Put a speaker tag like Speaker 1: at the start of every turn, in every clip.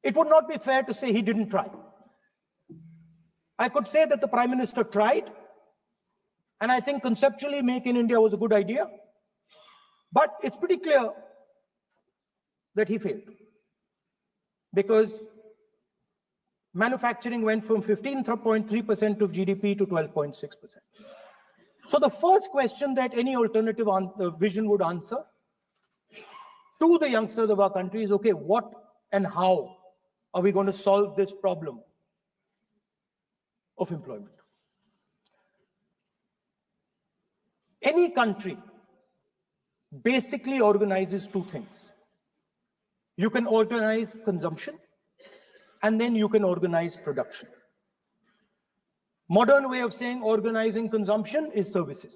Speaker 1: it would not be fair to say he didn't try. I could say that the Prime Minister tried, and I think conceptually Make in India was a good idea, but it's pretty clear that he failed, because manufacturing went from 15.3% of GDP to 12.6%. So the first question that any alternative vision would answer to the youngsters of our country is, okay, what and how are we going to solve this problem of employment? Any country basically organizes two things. You can organize consumption, and then you can organize production. Modern way of saying organizing consumption is services.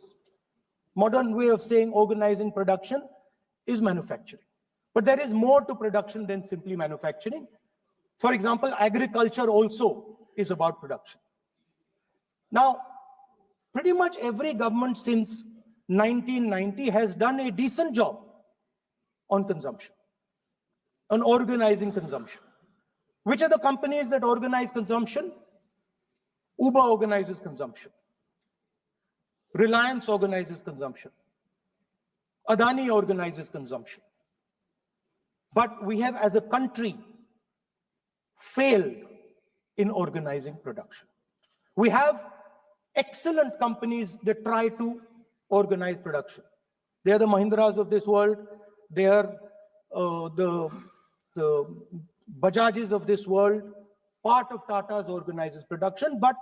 Speaker 1: Modern way of saying organizing production is manufacturing. But there is more to production than simply manufacturing. For example, agriculture also is about production. Now, pretty much every government since 1990 has done a decent job on consumption, on organizing consumption. Which are the companies that organize consumption? Uber organizes consumption. Reliance organizes consumption. Adani organizes consumption. But we have, as a country, failed in organizing production. We have excellent companies that try to organize production. They are the Mahindras of this world. They are the Bajajs of this world. Part of Tata's organizes production, but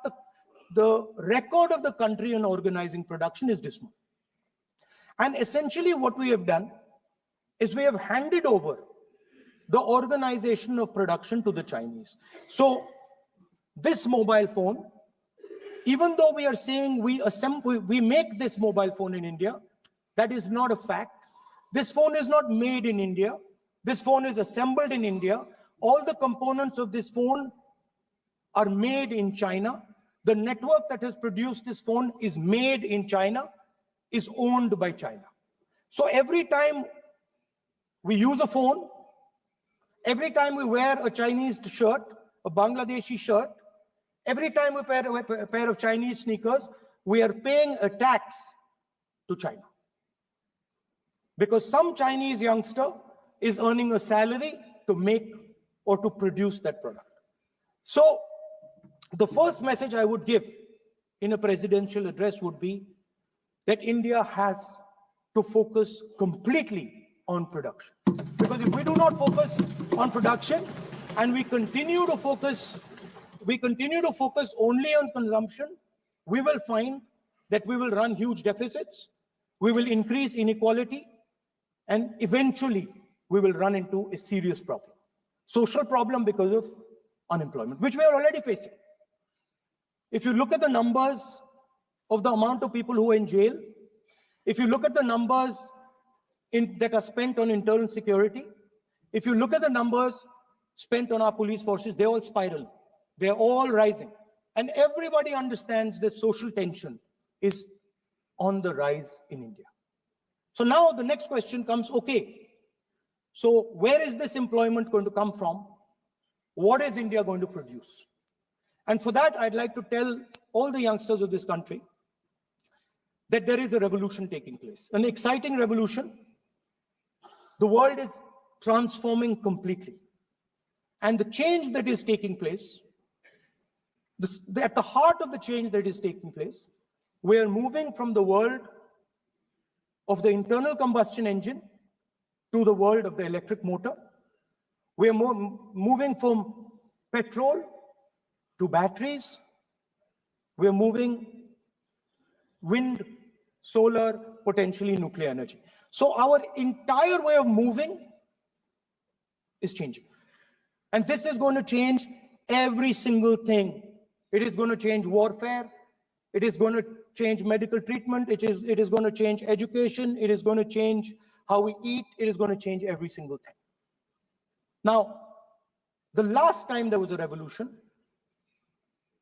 Speaker 1: the record of the country in organizing production is dismal. And essentially what we have done is we have handed over the organization of production to the Chinese. So this mobile phone, even though we are saying we make this mobile phone in India, that is not a fact. This phone is not made in India. This phone is assembled in India. All the components of this phone are made in China. The network that has produced this phone is made in China, is owned by China. So every time we use a phone, every time we wear a Chinese shirt, a Bangladeshi shirt, every time we wear a pair of Chinese sneakers, we are paying a tax to China. Because some Chinese youngster is earning a salary to make or to produce that product. So the first message I would give in a presidential address would be that India has to focus completely on production. Because if we do not focus on production and we continue to focus only on consumption, we will find that we will run huge deficits, we will increase inequality, and eventually we will run into a serious problem. Social problem because of unemployment, which we are already facing. If you look at the numbers of the amount of people who are in jail, if you look at the numbers that are spent on internal security, if you look at the numbers spent on our police forces, they all spiral. They're all rising. And everybody understands that social tension is on the rise in India. So now the next question comes, okay, so where is this employment going to come from? What is India going to produce? And for that, I'd like to tell all the youngsters of this country that there is a revolution taking place, an exciting revolution. The world is transforming completely. And the change that is taking place, at the heart of the change that is taking place, we are moving from the world of the internal combustion engine to the world of the electric motor. We are moving from petrol to batteries. We are moving wind, solar, potentially nuclear energy. So our entire way of moving is changing. And this is going to change every single thing. It is going to change warfare. It is going to change medical treatment. It is going to change education. It is going to change how we eat. It is going to change every single thing. Now, the last time there was a revolution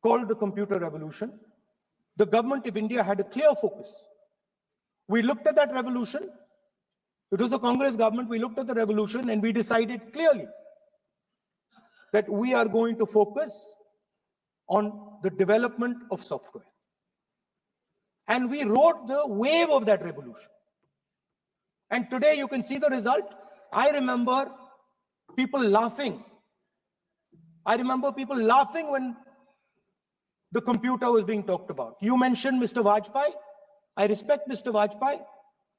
Speaker 1: called the computer revolution, the government of India had a clear focus. We looked at that revolution. It was a Congress government. We looked at the revolution and we decided clearly that we are going to focus on the development of software. And we rode the wave of that revolution. And today you can see the result. I remember people laughing. I remember people laughing when the computer was being talked about. You mentioned Mr. Vajpayee. I respect Mr. Vajpayee,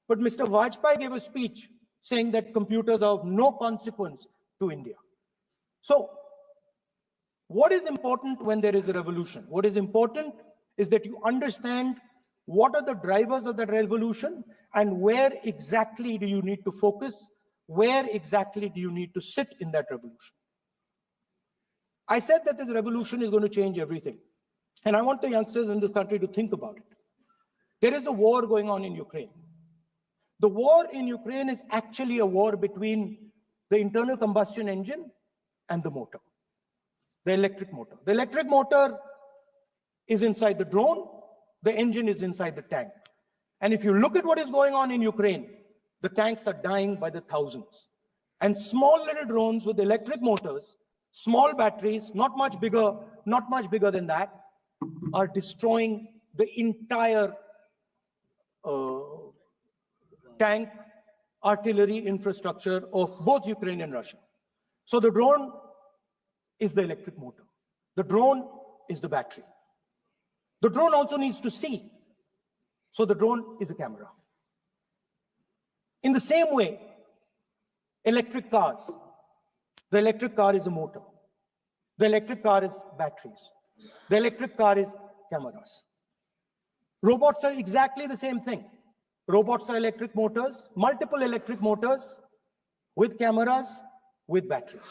Speaker 1: but Mr. Vajpayee gave a speech saying that computers are of no consequence to India. So what is important when there is a revolution? What is important is that you understand what are the drivers of that revolution and where exactly do you need to focus, where exactly do you need to sit in that revolution. I said that this revolution is going to change everything. And I want the youngsters in this country to think about it. There is a war going on in Ukraine. The war in Ukraine is actually a war between the internal combustion engine and the motor, the electric motor. The electric motor is inside the drone, the engine is inside the tank. And if you look at what is going on in Ukraine, the tanks are dying by the thousands. And small little drones with electric motors, small batteries, not much bigger than that, are destroying the entire tank artillery infrastructure of both Ukraine and Russia. So the drone is the electric motor. The drone is the battery. The drone also needs to see. So the drone is a camera. In the same way, electric cars, the electric car is a motor. The electric car is batteries. The electric car is cameras. Robots are exactly the same thing. Robots are electric motors, multiple electric motors with cameras, with batteries.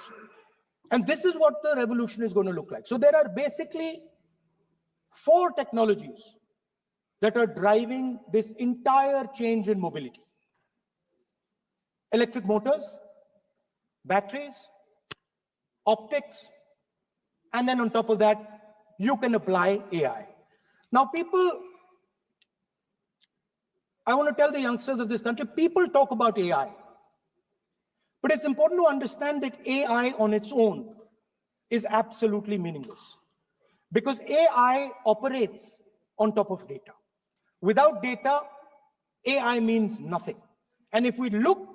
Speaker 1: And this is what the revolution is going to look like. So there are basically 4 technologies that are driving this entire change in mobility. Electric motors, batteries, optics, and then on top of that, you can apply AI. Now I want to tell the youngsters of this country, people talk about AI. But it's important to understand that AI on its own is absolutely meaningless. Because AI operates on top of data. Without data, AI means nothing. And if we look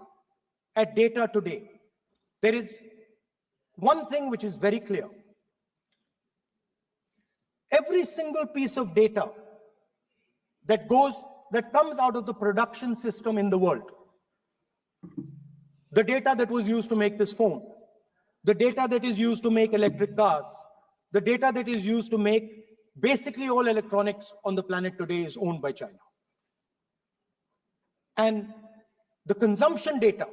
Speaker 1: at data today, there is one thing which is very clear. Every single piece of data that comes out of the production system in the world, the data that was used to make this phone, the data that is used to make electric cars, the data that is used to make basically all electronics on the planet today is owned by China. And the consumption data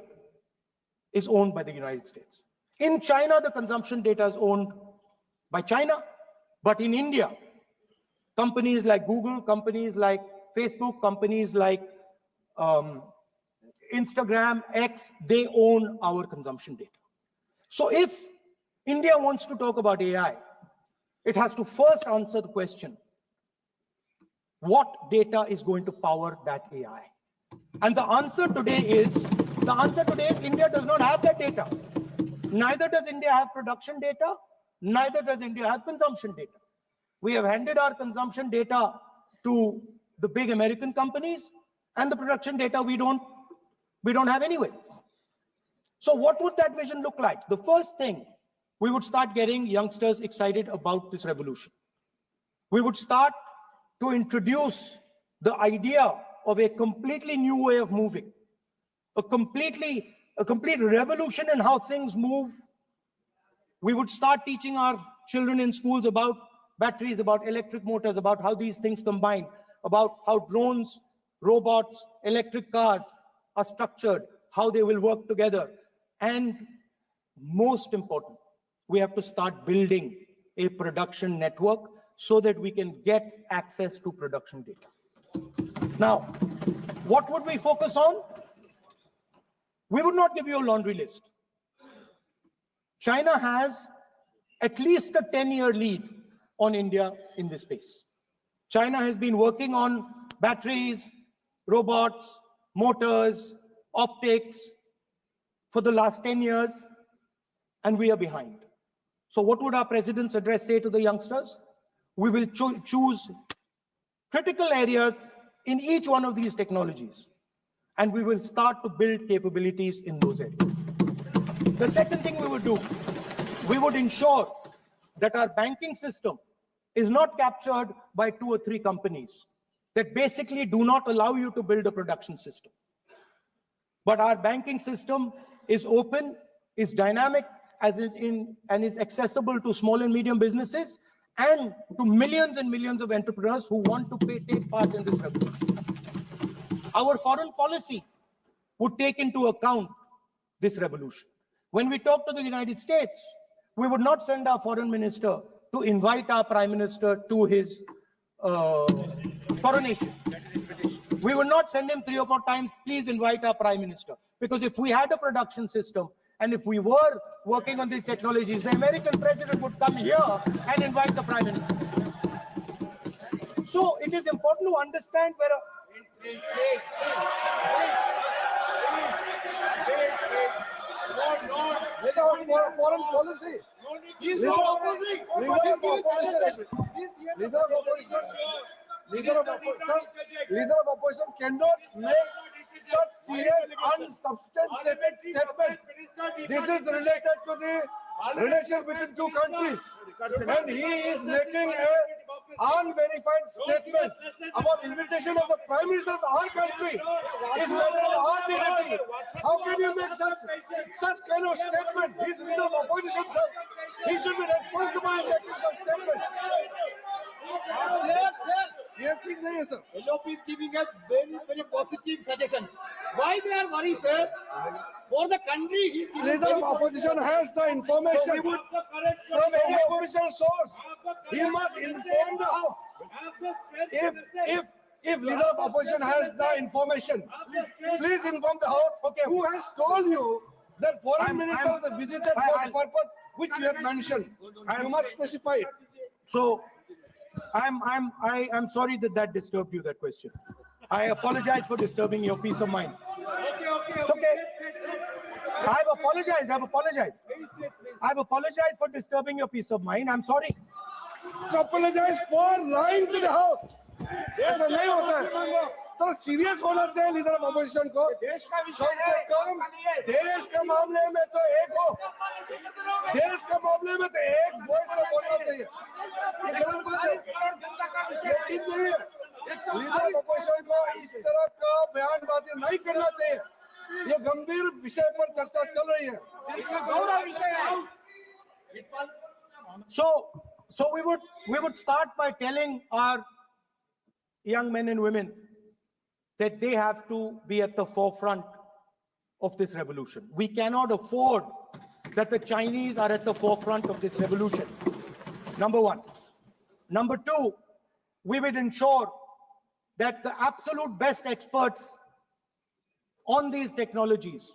Speaker 1: is owned by the United States. In China, the consumption data is owned by China, but in India, companies like Google, companies like Facebook, companies like Instagram, X, they own our consumption data. So if India wants to talk about AI, it has to first answer the question, what data is going to power that AI? And the answer today is India does not have that data. Neither does India have production data, neither does India have consumption data. We have handed our consumption data to the big American companies, and the production data we don't have anyway. So what would that vision look like? The first thing, we would start getting youngsters excited about this revolution. We would start to introduce the idea of a completely new way of moving, a complete revolution in how things move. We would start teaching our children in schools about batteries, about electric motors, about how these things combine, about how drones, robots, electric cars are structured, how they will work together. And most important, we have to start building a production network so that we can get access to production data. Now, what would we focus on? We would not give you a laundry list. China has at least a 10-year lead on India in this space. China has been working on batteries, robots, motors, optics for the last 10 years, and we are behind. So what would our president's address say to the youngsters? We will choose critical areas in each one of these technologies, and we will start to build capabilities in those areas. The second thing we would do, we would ensure that our banking system is not captured by 2 or 3 companies that basically do not allow you to build a production system. But our banking system is open, is dynamic, and is accessible to small and medium businesses and to millions and millions of entrepreneurs who want to take part in this revolution. Our foreign policy would take into account this revolution. When we talk to the United States, we would not send our foreign minister to invite our prime minister to his coronation. We would not send him 3 or 4 times, please invite our prime minister. Because if we had a production system and if we were working on these technologies, the American president would come here and invite the prime minister. So it is important to understand where
Speaker 2: foreign policy. Leader of opposition cannot make such serious unsubstantiated statement. This is related to the relation between 2 countries, and he is making an unverified statement about invitation of the prime minister of our country. Is matter of our dignity. How can you make such kind of statement? He is leader of opposition, sir. He should be responsible in making such statement. Sir,
Speaker 3: LOP is giving us very, very positive suggestions. Why they are worried, sir? For the country, he is giving
Speaker 2: leader of opposition has the information from any official source. He must inform the House. If leader of opposition has the information, please inform the House.
Speaker 1: Okay.
Speaker 2: Who has told you that foreign minister is visited for the purpose which you have mentioned? You must specify it.
Speaker 1: So I'm sorry that disturbed you, that question. I apologize for disturbing your peace of mind. It's okay. I've apologized for disturbing your peace of mind. I'm sorry.
Speaker 2: To apologize for lying to the House. ऐसा नहीं होता है. तो serious होना चाहिए leader of opposition को. कम से कम देश के मामले में तो एक हो. देश के मामले में तो एक वॉइस से बोलना चाहिए. ये गलत बात है. ये ठीक नहीं है. लीडर ऑफ अपोजिशन को इस तरह का बयानबाजी नहीं करना चाहिए. ये गंभीर विषय पर चर्चा चल रही है.
Speaker 1: So we would start by telling our young men and women that they have to be at the forefront of this revolution. We cannot afford that the Chinese are at the forefront of this revolution. Number 1. Number 2, we would ensure that the absolute best experts on these technologies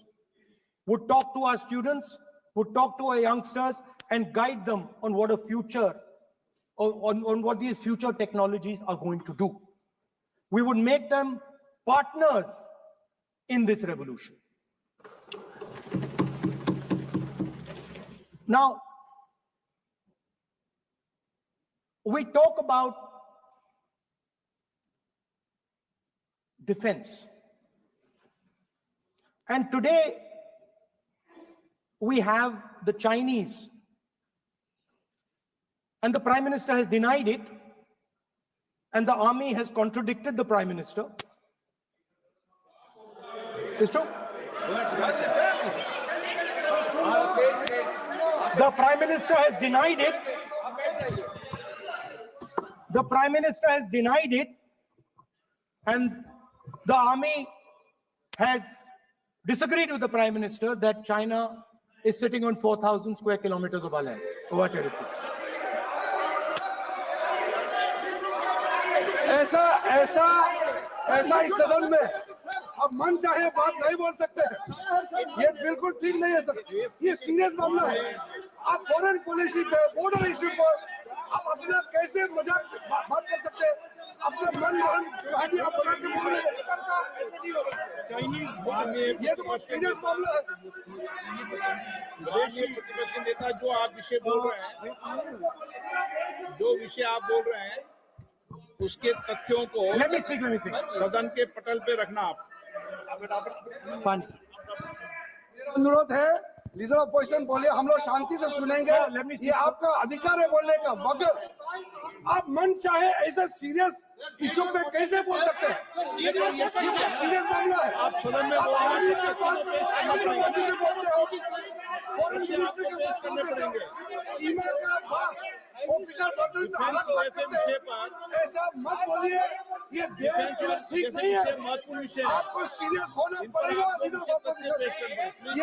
Speaker 1: would talk to our students, would talk to our youngsters and guide them on what a future, on what these future technologies are going to do. We would make them partners in this revolution. Now, we talk about defense. And today, we have the Chinese, and the Prime Minister has denied it, and the army has contradicted the Prime Minister. It's true. The Prime Minister has denied it. The Prime Minister has denied it, and the army has disagreed with the Prime Minister that China is sitting on 4,000 square kilometers of our land, of our territory.
Speaker 2: ऐसा इस सदन में अब मन चाहे बात नहीं बोल सकते हैं. ये बिल्कुल ठीक नहीं है सर. ये सीरियस मामला है. आप फॉरेन पॉलिसी पे, बॉर्डर इश्यू पर आप अपना कैसे मजाक बात कर सकते हैं? अपना मन कहानी आप बना के बोल रहे हैं। ये तो बहुत सीरियस मामला है।
Speaker 4: माननीय प्रतिपक्ष के नेता, जो आप विषय बोल रहे हैं, उसके तथ्यों को
Speaker 1: Let me speak.
Speaker 4: सदन के पटल पे रखना आप।
Speaker 1: Fine.
Speaker 2: अनुरोध है, लीडर ऑपोजिशन बोले, हम लोग शांति से सुनेंगे।
Speaker 1: Sir, let me speak,
Speaker 2: ये आपका अधिकार है बोलने का, मगर आप मन चाहे ऐसे सीरियस इशू पे कैसे बोल सकते हैं? ये सीरियस मामला है।
Speaker 4: आप सदन में बोल रहे हैं,
Speaker 2: से बोलते हो, फॉरेन मिनिस्टर के पास बोलते हो, सीमा का बात ऑफिसर बदल
Speaker 4: तो ऐसे विषय पर
Speaker 2: ऐसा मत बोलिए। ये देश के लिए ठीक नहीं है।
Speaker 4: महत्वपूर्ण विषय है।
Speaker 2: आपको सीरियस होना पड़ेगा लीडर ऑपोजिशन।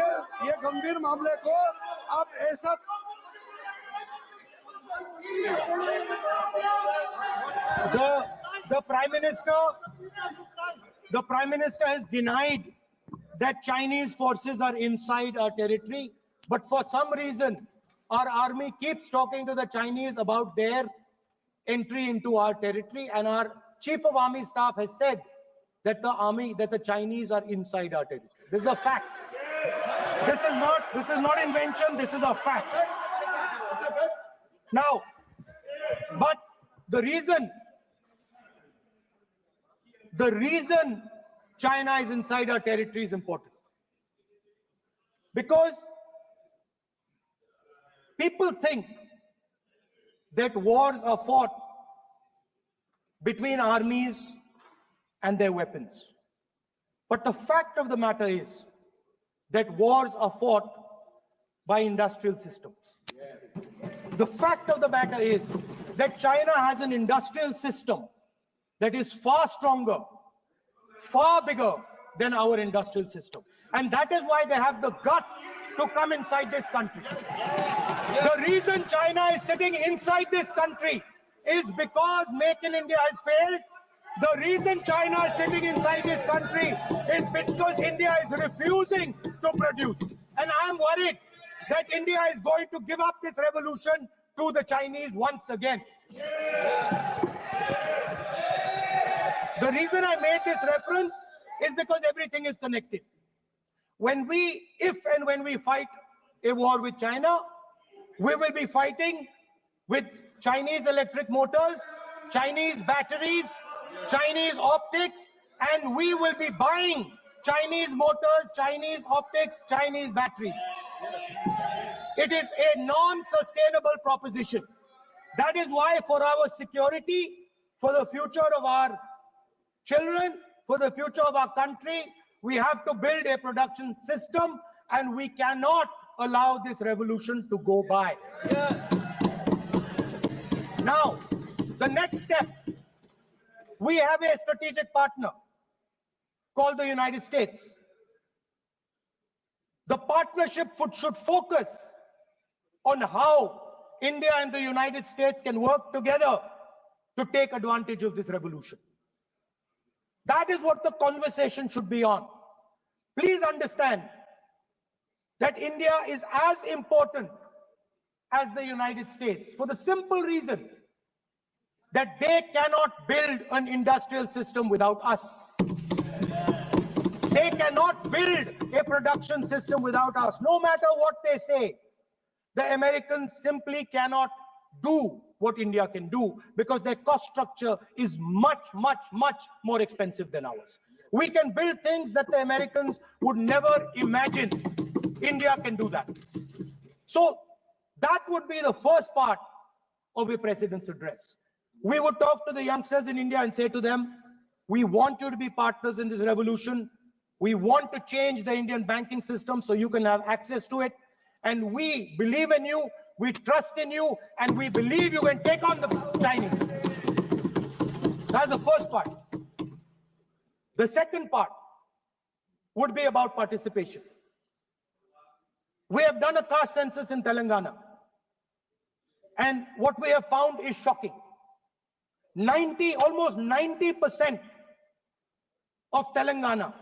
Speaker 2: ये गंभीर मामले को आप ऐसा
Speaker 1: The Prime Minister has denied that Chinese forces are inside our territory, but for some reason, our army keeps talking to the Chinese about their entry into our territory, and our Chief of Army Staff has said that the Chinese are inside our territory. This is a fact. This is not invention. This is a fact. Now, but the reason China is inside our territory is important, because people think that wars are fought between armies and their weapons. But the fact of the matter is that wars are fought by industrial systems. The fact of the matter is that China has an industrial system that is far stronger, far bigger than our industrial system. And that is why they have the guts to come inside this country. The reason China is sitting inside this country is because Make in India has failed. The reason China is sitting inside this country is because India is refusing to produce. And I am worried that India is going to give up this revolution to the Chinese once again. The reason I made this reference is because everything is connected. If and when we fight a war with China, we will be fighting with Chinese electric motors, Chinese batteries, Chinese optics, and we will be buying Chinese motors, Chinese optics, Chinese batteries. It is a non-sustainable proposition. That is why, for our security, for the future of our children, for the future of our country, we have to build a production system, and we cannot allow this revolution to go by. Now, the next step, we have a strategic partner called the United States. The partnership should focus on how India and the United States can work together to take advantage of this revolution. That is what the conversation should be on. Please understand that India is as important as the United States, for the simple reason that they cannot build an industrial system without us. They cannot build a production system without us. No matter what they say, the Americans simply cannot do what India can do, because their cost structure is much, much, much more expensive than ours. We can build things that the Americans would never imagine. India can do that. So that would be the first part of a president's address. We would talk to the youngsters in India and say to them, we want you to be partners in this revolution. We want to change the Indian banking system so you can have access to it. And we believe in you, we trust in you, and we believe you can take on the Chinese. That's the first part. The second part would be about participation. We have done a caste census in Telangana, and what we have found is shocking. Almost 90% of Telangana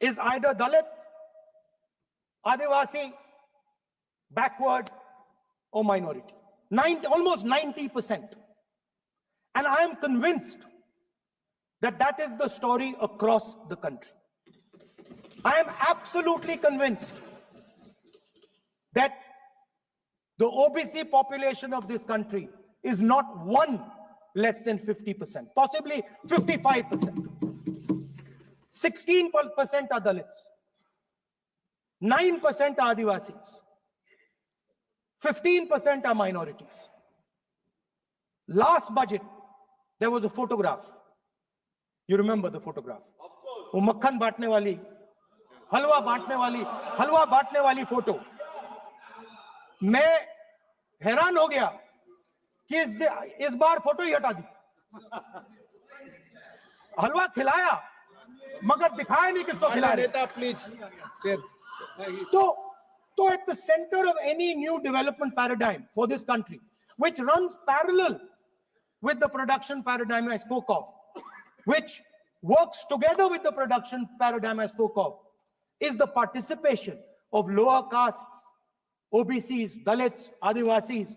Speaker 1: is either Dalit, Adivasi, backward, or minority. Almost 90%. And I am convinced that that is the story across the country. I am absolutely convinced that the OBC population of this country is not one less than 50%, possibly 55%. 16% are Dalits, 9% are Adivasis, 15% are minorities. Last budget, there was a photograph. You remember the photograph? Of course. वो मक्खन बांटने वाली, हलवा बांटने वाली photo. मैं हैरान हो गया कि इस बार फोटो ही हटा दी. हलवा खिलाया मगर दिखाया नहीं किसको खिला रहे.
Speaker 4: प्लीज.
Speaker 1: तो at the center of any new development paradigm for this country, which runs parallel with the production paradigm I spoke of, which works together with the production paradigm I spoke of, is the participation of lower castes, OBCs, Dalits, Adivasis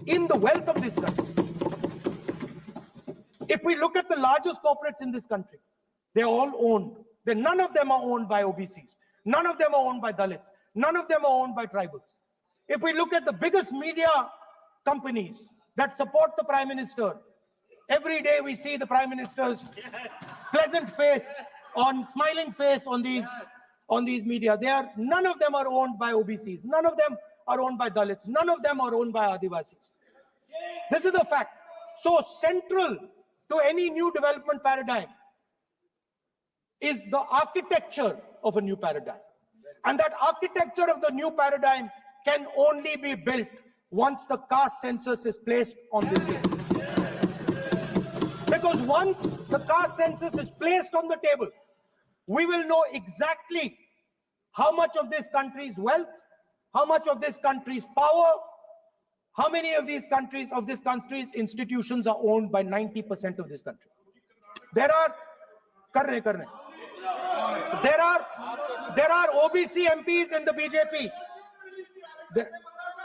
Speaker 1: in the wealth of this country. If we look at the largest corporates in this country, they're all owned. None of them are owned by OBCs. None of them are owned by Dalits. None of them are owned by tribals. If we look at the biggest media companies that support the Prime Minister, every day we see the Prime Minister's pleasant face, smiling face on these media. None of them are owned by OBCs. None of them are owned by Dalits. None of them are owned by Adivasis. This is the fact. So central to any new development paradigm is the architecture of a new paradigm. And that architecture of the new paradigm can only be built once the caste census is placed on this table. Because once the caste census is placed on the table, we will know exactly how much of this country's wealth, how much of this country's power, how many of this country's institutions are owned by 90% of this country. There are OBC MPs in the BJP.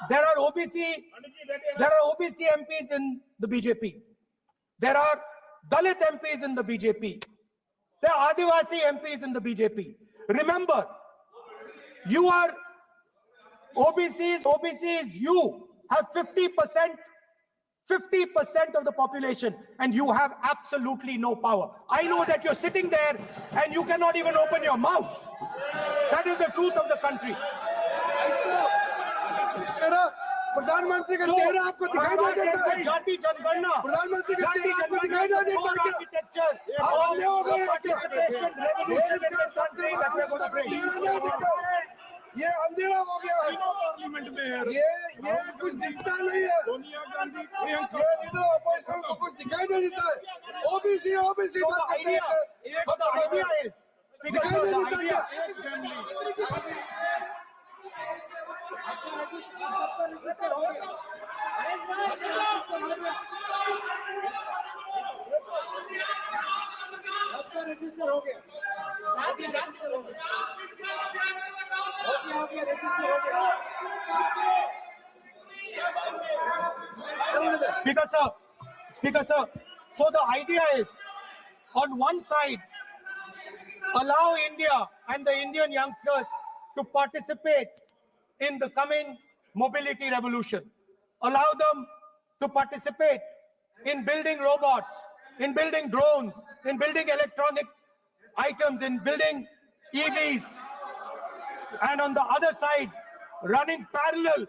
Speaker 1: There are OBC MPs in the BJP. There are Dalit MPs in the BJP. There are Adivasi MPs in the BJP. Remember, you are OBCs, you have 50% of the population and you have absolutely no power. I know that you're sitting there and you cannot even open your mouth. That is the truth of the country.
Speaker 2: प्रधानमंत्री का चेहरा आपको दिखाई नहीं देता है.
Speaker 1: जाति जनगणना,
Speaker 2: प्रधानमंत्री का चेहरा आपको दिखाई नहीं देता है.
Speaker 1: Architecture, participation, revolution in this country that we're going to bring.
Speaker 2: ये अंधेरा हो गया है.
Speaker 4: पार्लियामेंट में है.
Speaker 2: ये कुछ दिखता नहीं है.
Speaker 4: सोनिया गांधी, प्रियंका.
Speaker 2: ये लीडर ऑपोजिशन को कुछ दिखाई नहीं देता है. OBC
Speaker 1: So the idea is, because the idea. Speaker sir, so the idea is, on one side, allow India and the Indian youngsters to participate in the coming mobility revolution. Allow them to participate in building robots, in building drones, in building electronic items, in building EVs. And on the other side, running parallel.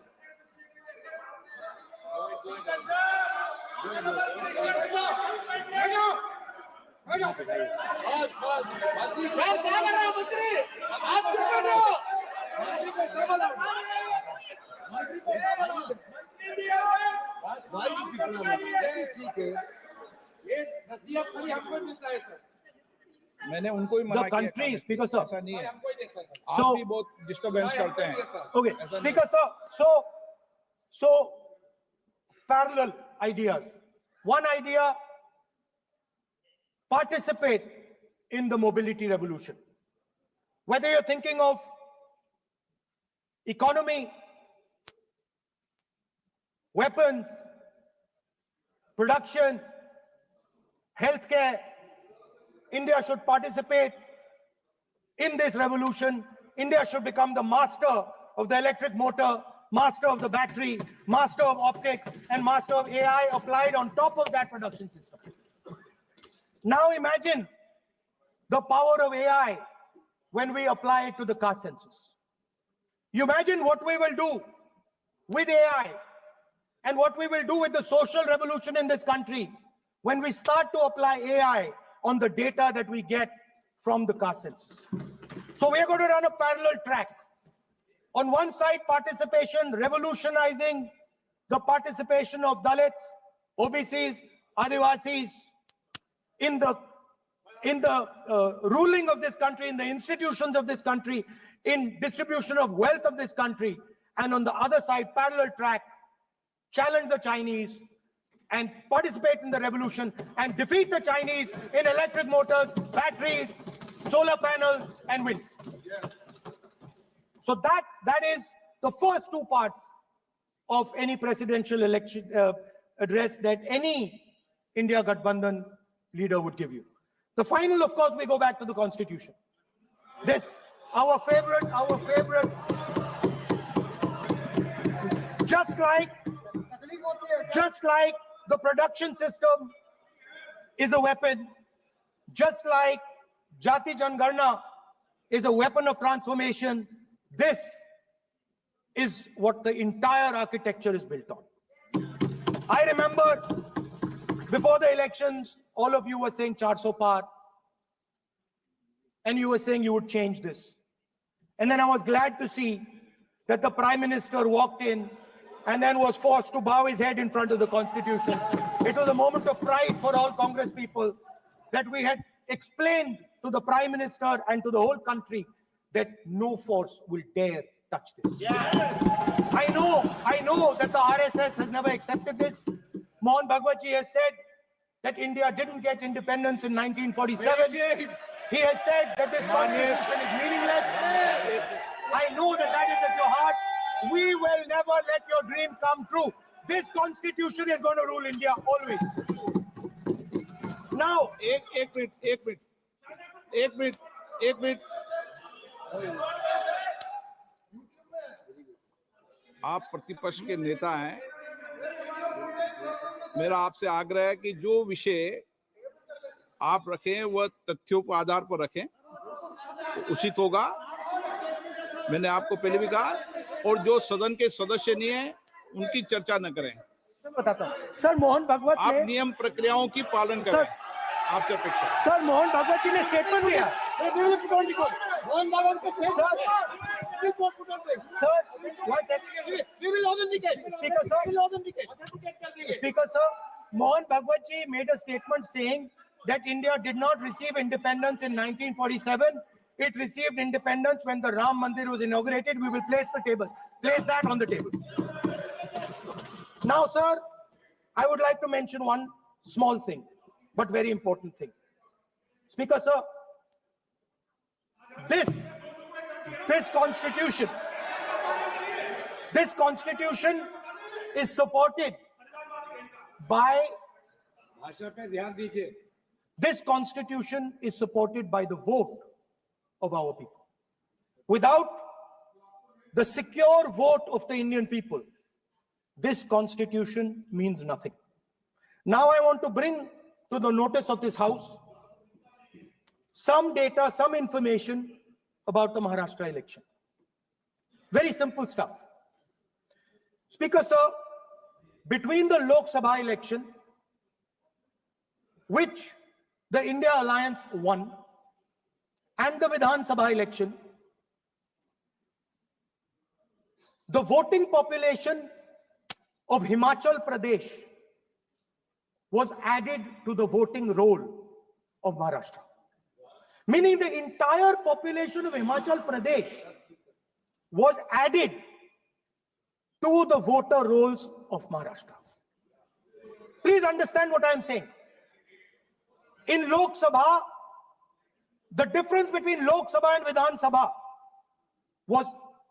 Speaker 4: मैंने उनको ही मना
Speaker 1: The country, Speaker sir.
Speaker 4: ऐसा नहीं है.
Speaker 1: So,
Speaker 4: आप भी बहुत disturbance करते हैं.
Speaker 1: Okay, Speaker sir. So parallel ideas. One idea: participate in the mobility revolution. Whether you're thinking of economy, weapons, production, healthcare. India should participate in this revolution. India should become the master of the electric motor, master of the battery, master of optics, and master of AI applied on top of that production system. Now imagine the power of AI when we apply it to the caste census. You imagine what we will do with AI and what we will do with the social revolution in this country when we start to apply AI on the data that we get from the caste census. So we are going to run a parallel track. On one side, participation, revolutionizing the participation of Dalits, OBCs, Adivasis in the ruling of this country, in the institutions of this country, in distribution of wealth of this country. And on the other side, parallel track, challenge the Chinese and participate in the revolution and defeat the Chinese in electric motors, batteries, solar panels, and wind. So that is the first two parts of any presidential election address that any India Gathbandhan leader would give you. The final, of course, we go back to the Constitution. This, our favorite, just like the production system is a weapon, just like Jati Jangarna is a weapon of transformation, this is what the entire architecture is built on. I remember before the elections, all of you were saying 400 par, and you were saying you would change this. And then I was glad to see that the Prime Minister walked in and then was forced to bow his head in front of the Constitution. It was a moment of pride for all Congress people that we had explained to the Prime Minister and to the whole country that no force will dare touch this. Yeah. I know that the RSS has never accepted this. Mohan Bhagwatji has said that India didn't get independence in 1947. He has said that this constitution is meaningless. I know that that is at your heart. We will never let your dream come true. This constitution is going to rule India always. Now,
Speaker 4: एक minute आप प्रतिपक्ष के नेता हैं, मेरा आपसे आग्रह है कि जो विषय आप रखें वह तथ्यों के आधार पर रखें, उचित होगा। मैंने आपको पहले भी कहा, और जो सदन के सदस्य नहीं है उनकी चर्चा न करें।
Speaker 1: बताता हूं सर, मोहन भागवत
Speaker 4: आप नियम प्रक्रियाओं की पालन करें, आपसे अपेक्षा।
Speaker 1: सर, मोहन भागवत जी ने स्टेटमेंट दिया।
Speaker 3: मोहन भागवत का
Speaker 1: Speaker sir, Mohan Bhagwat ji made a statement saying that India did not receive independence in 1947. It received independence when the Ram Mandir was inaugurated. We will place that on the table. Now, sir, I would like to mention one small thing, but very important thing. Speaker sir, this constitution is supported by the vote of our people. Without the secure vote of the Indian people, this constitution means nothing. Now I want to bring to the notice of this House some data, some information about the Maharashtra election. Very simple stuff. Speaker sir, between the Loksabha election, which the India Alliance won, and the Vidhan Sabha election, the voting population of Himachal Pradesh was added to the voting roll of Maharashtra. Meaning the entire population of Himachal Pradesh was added to the voter rolls of Maharashtra. Please understand what I am saying. In Lok Sabha, the difference between Lok Sabha and Vidhan Sabha was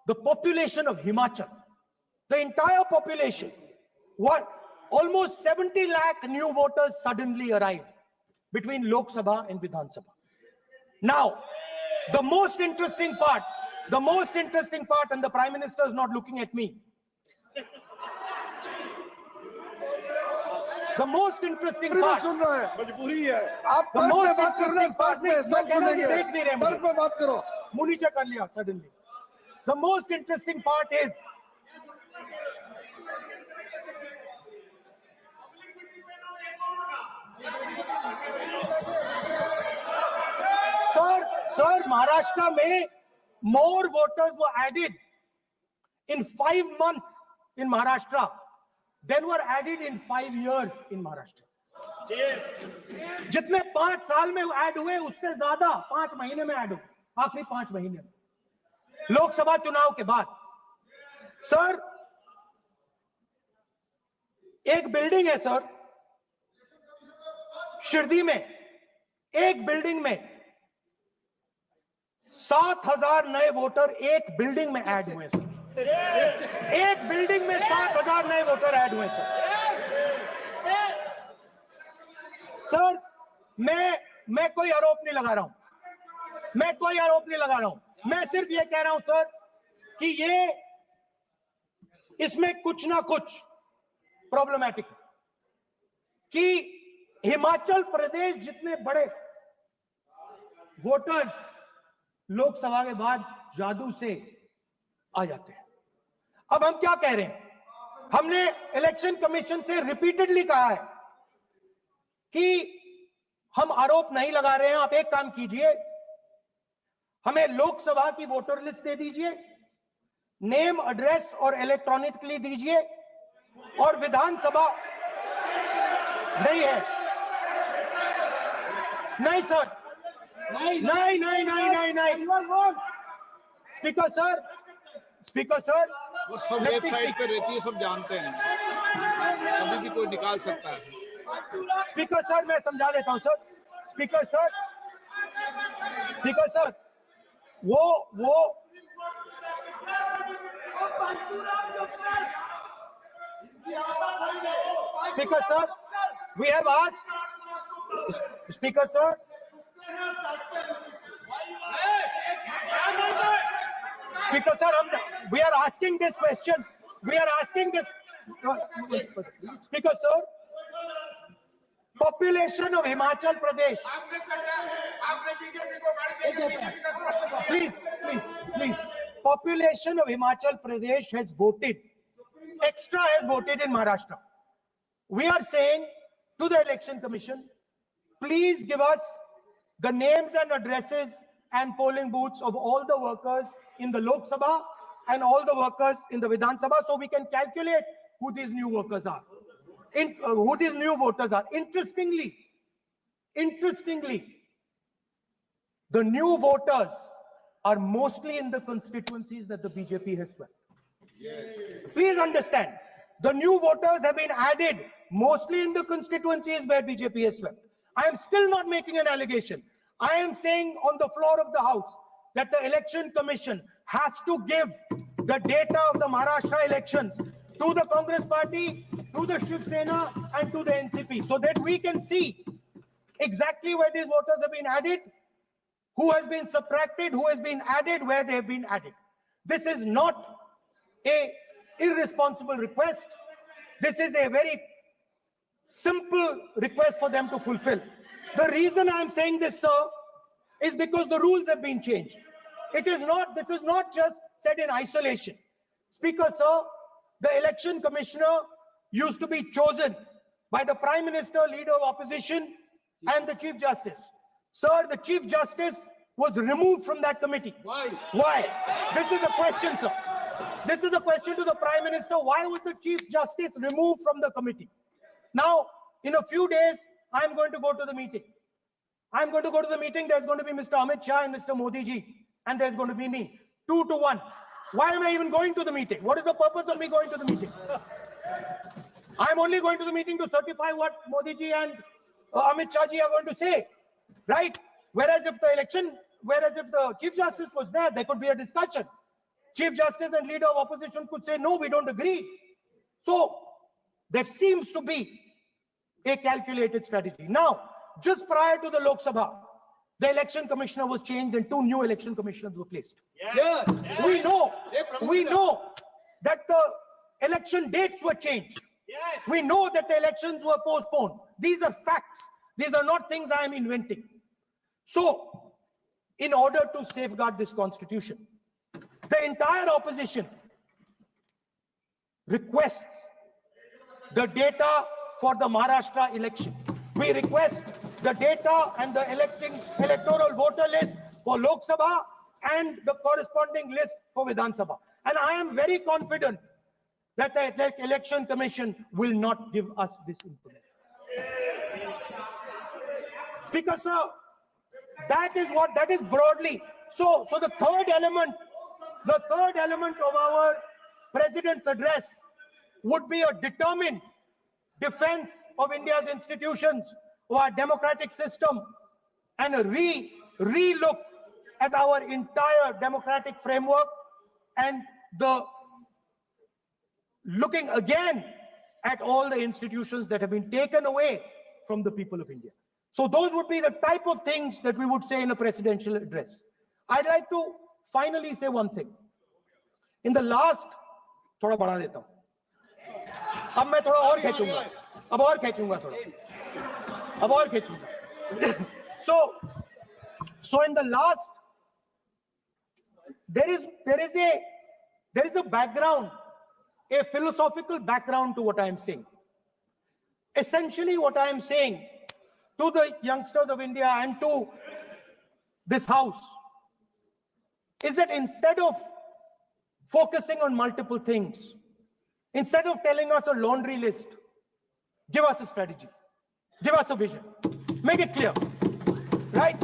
Speaker 1: the population of Himachal. The entire population, what almost 70 lakh new voters suddenly arrived between Lok Sabha and Vidhan Sabha. Now, the most interesting part, and the Prime Minister is not looking at me. The most interesting part.
Speaker 2: सुन रहा है
Speaker 4: मजबूरी है।
Speaker 2: आप
Speaker 1: The
Speaker 2: तर्क
Speaker 1: most
Speaker 2: में बात करो ना,
Speaker 1: interesting part.
Speaker 2: तर्क में सब सुनेंगे,
Speaker 1: देख नहीं रहे मुझे।
Speaker 2: तर्क में बात करो।
Speaker 1: मुंह नीचे कर लिया suddenly. The most interesting part is Sir, Maharashtra में more voters were added in 5 months in Maharashtra than were added in 5 years in Maharashtra. जितने 5 साल में ऐड हुए उससे ज्यादा 5 महीने में ऐड हुए, आखिरी 5 महीने में लोकसभा चुनाव के बाद। सर, एक बिल्डिंग है सर शिरडी में, एक बिल्डिंग में 7,000 नए वोटर एक बिल्डिंग में ऐड हुए सर। एक बिल्डिंग में 7,000 नए वोटर ऐड हुए सर। सर, मैं कोई आरोप नहीं लगा रहा हूं, मैं सिर्फ ये कह रहा हूं सर कि ये इसमें कुछ ना कुछ प्रॉब्लमैटिक है कि हिमाचल प्रदेश जितने बड़े वोटर्स लोकसभा के बाद जादू से आ जाते हैं। अब हम क्या कह रहे हैं, हमने इलेक्शन कमीशन से रिपीटेडली कहा है कि हम आरोप नहीं लगा रहे हैं, आप एक काम कीजिए, हमें लोकसभा की वोटर लिस्ट दे दीजिए, नेम एड्रेस और इलेक्ट्रॉनिकली दीजिए, और विधानसभा नहीं है। नहीं सर, नहीं। स्पीकर सर,
Speaker 4: वो सब वेबसाइट पे रहती है, सब जानते हैं, कभी भी कोई निकाल सकता है।
Speaker 1: स्पीकर सर, मैं समझा देता हूं सर। स्पीकर सर, वो Speaker sir, we have asked. Speaker sir. Speaker sir, we are asking this question. We are asking this. Speaker sir, population of Himachal Pradesh. Please. Population of Himachal Pradesh has voted. Extra has voted in Maharashtra. We are saying to the election commission, please give us the names and addresses and polling booths of all the workers in the Lok Sabha and all the workers in the Vidhan Sabha, so we can calculate who these new workers are, who these new voters are. Interestingly, the new voters are mostly in the constituencies that the BJP has swept. Please understand, the new voters have been added mostly in the constituencies where BJP has swept. I am still not making an allegation. I am saying on the floor of the House that the election commission has to give the data of the Maharashtra elections to the Congress party, to the Shiv Sena and to the NCP, so that we can see exactly where these voters have been added, who has been subtracted, who has been added, where they have been added. This is not a irresponsible request. This is a very simple request for them to fulfill. The reason I am saying this, sir, is because the rules have been changed. This is not just said in isolation. Speaker, sir, the election commissioner used to be chosen by the Prime Minister, Leader of Opposition, and the Chief Justice. Sir, the Chief Justice was removed from that committee. Why? This is a question, sir. This is a question to the Prime Minister. Why was the Chief Justice removed from the committee? Now, in a few days, I'm going to go to the meeting. There's going to be Mr. Amit Shah and Mr. Modi ji, and there's going to be me. 2 to 1. Why am I even going to the meeting? What is the purpose of me going to the meeting? I'm only going to the meeting to certify what Modi ji and Amit Shah ji are going to say, right? Whereas if the Chief Justice was there could be a discussion. Chief Justice and Leader of Opposition could say, no, we don't agree. So there seems to be a calculated strategy. Now, just prior to the Loksabha, the election commissioner was changed and 2 new election commissioners were placed.
Speaker 3: Yes.
Speaker 1: We know that the election dates were changed. We know that the elections were postponed. These are facts. These are not things I am inventing. So, in order to safeguard this constitution, the entire opposition requests the data for the Maharashtra election. We request the data and the electoral voter list for Lok Sabha and the corresponding list for Vidhan Sabha. And I am very confident that the election commission will not give us this information. Speaker sir, that is broadly. So the third element of our president's address would be a determined defense of India's institutions, of our democratic system, and a re-look at our entire democratic framework, and the looking again at all the institutions that have been taken away from the people of India. So those would be the type of things that we would say in a presidential address. I'd like to finally say one thing. In the last, थोड़ा बढ़ा देता हूं. अब मैं थोड़ा और खींचूंगा. अब और खींचूंगा थोड़ा. अब और खींचूंगा. So in the last, there is a background, a philosophical background to what I am saying. Essentially, what I am saying to the youngsters of India and to this house is that instead of focusing on multiple things, instead of telling us a laundry list, give us a strategy, give us a vision, make it clear, right?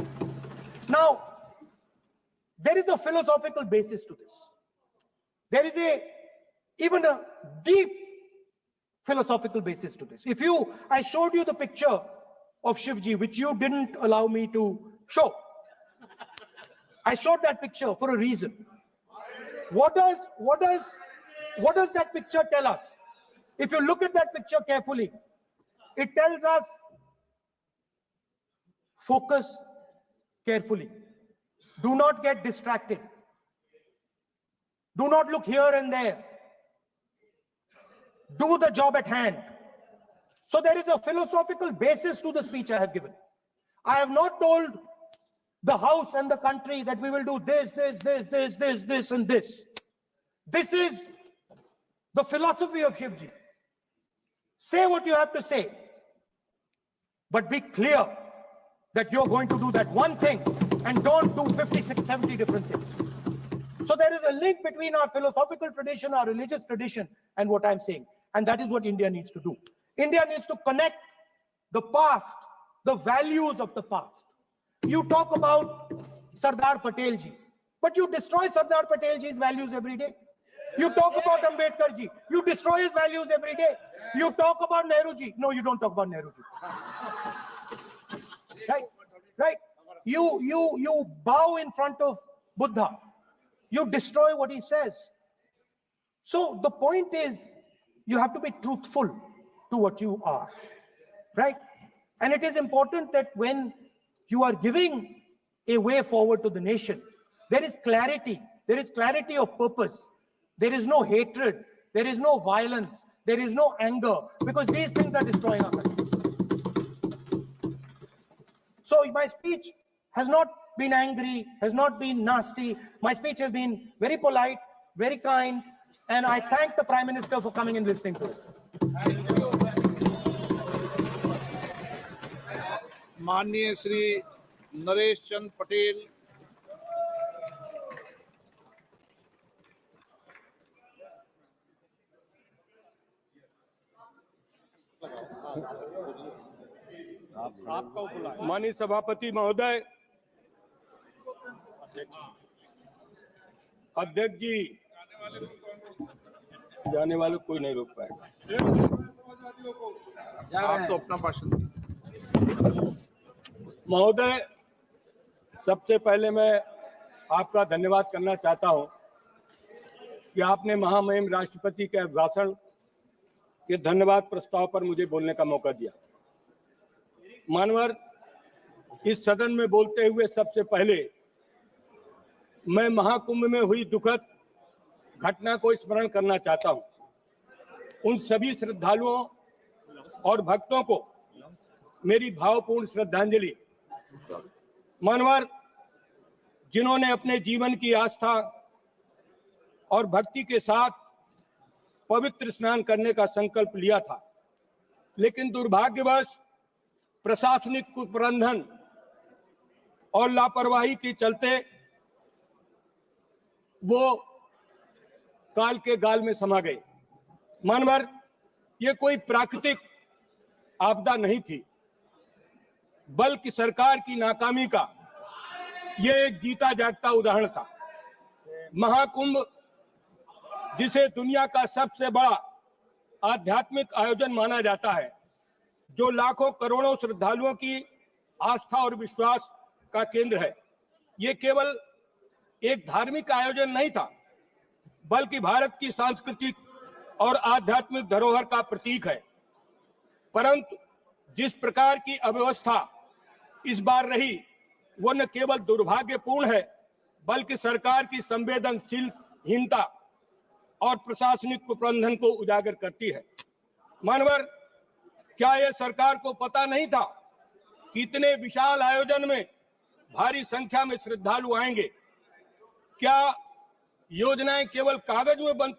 Speaker 1: Now, there is a philosophical basis to this. There is even a deep philosophical basis to this. I showed you the picture of Shivji, which you didn't allow me to show. I showed that picture for a reason. What does that picture tell us? If you look at that picture carefully, it tells us focus carefully. Do not get distracted. Do not look here and there. Do the job at hand. So there is a philosophical basis to the speech I have given. I have not told the House and the country that we will do this, and this. This is the philosophy of Shivji. Say what you have to say, but be clear that you're going to do that one thing and don't do 56, 70 different things. So there is a link between our philosophical tradition, our religious tradition, and what I'm saying. And that is what India needs to do. India needs to connect the past, the values of the past. You talk about Sardar Patel ji, but you destroy Sardar Patel ji's values every day. You talk about Ambedkar ji, you destroy his values every day. You talk about Nehru ji. No, you don't talk about Nehru ji. Right? You bow in front of Buddha. You destroy what he says. So the point is, you have to be truthful to what you are, right? And it is important that when you are giving a way forward to the nation, there is clarity. There is clarity of purpose. There is no hatred. There is no violence. There is no anger, because these things are destroying our country. So my speech has not been angry, has not been nasty. My speech has been very polite, very kind, and I thank the Prime Minister for coming and listening to it.
Speaker 4: माननीय श्री नरेश चंद पटेल,
Speaker 5: माननीय सभापति महोदय, अध्यक्ष जी, जाने वाले कोई नहीं रोक पाएगा।
Speaker 4: आप तो अपना भाषण
Speaker 5: महोदय, सबसे पहले मैं आपका धन्यवाद करना चाहता हूं कि आपने महामहिम राष्ट्रपति के भाषण के धन्यवाद प्रस्ताव पर मुझे बोलने का मौका दिया। मानवर इस सदन में बोलते हुए सबसे पहले मैं महाकुंभ में हुई दुखद घटना को स्मरण करना चाहता हूं। उन सभी श्रद्धालुओं और भक्तों को मेरी भावपूर्ण श्रद्धांजलि। मानवर जिन्होंने अपने जीवन की आस्था और भक्ति के साथ पवित्र स्नान करने का संकल्प लिया था, लेकिन दुर्भाग्यवश प्रशासनिक कुप्रबंधन और लापरवाही के चलते वो काल के गाल में समा गए। मानवर ये कोई प्राकृतिक आपदा नहीं थी, बल्कि सरकार की नाकामी का ये एक जीता जागता उदाहरण था। महाकुंभ, जिसे दुनिया का सबसे बड़ा आध्यात्मिक आयोजन माना जाता है, जो लाखों करोड़ों श्रद्धालुओं की आस्था और विश्वास का केंद्र है, ये केवल एक धार्मिक आयोजन नहीं था, बल्कि भारत की सांस्कृतिक और आध्यात्मिक धरोहर का प्रतीक है। परंतु जिस प्रकार की अव्यवस्था इस बार रही, वो न केवल दुर्भाग्यपूर्ण है, बल्कि सरकार की संवेदनशीलहीनता और प्रशासनिक कुप्रबंधन को उजागर करती है। मानवर, क्या यह सरकार को पता नहीं था कि इतने विशाल आयोजन में भारी संख्या में श्रद्धालु आएंगे? क्या योजनाएं केवल कागज में बनती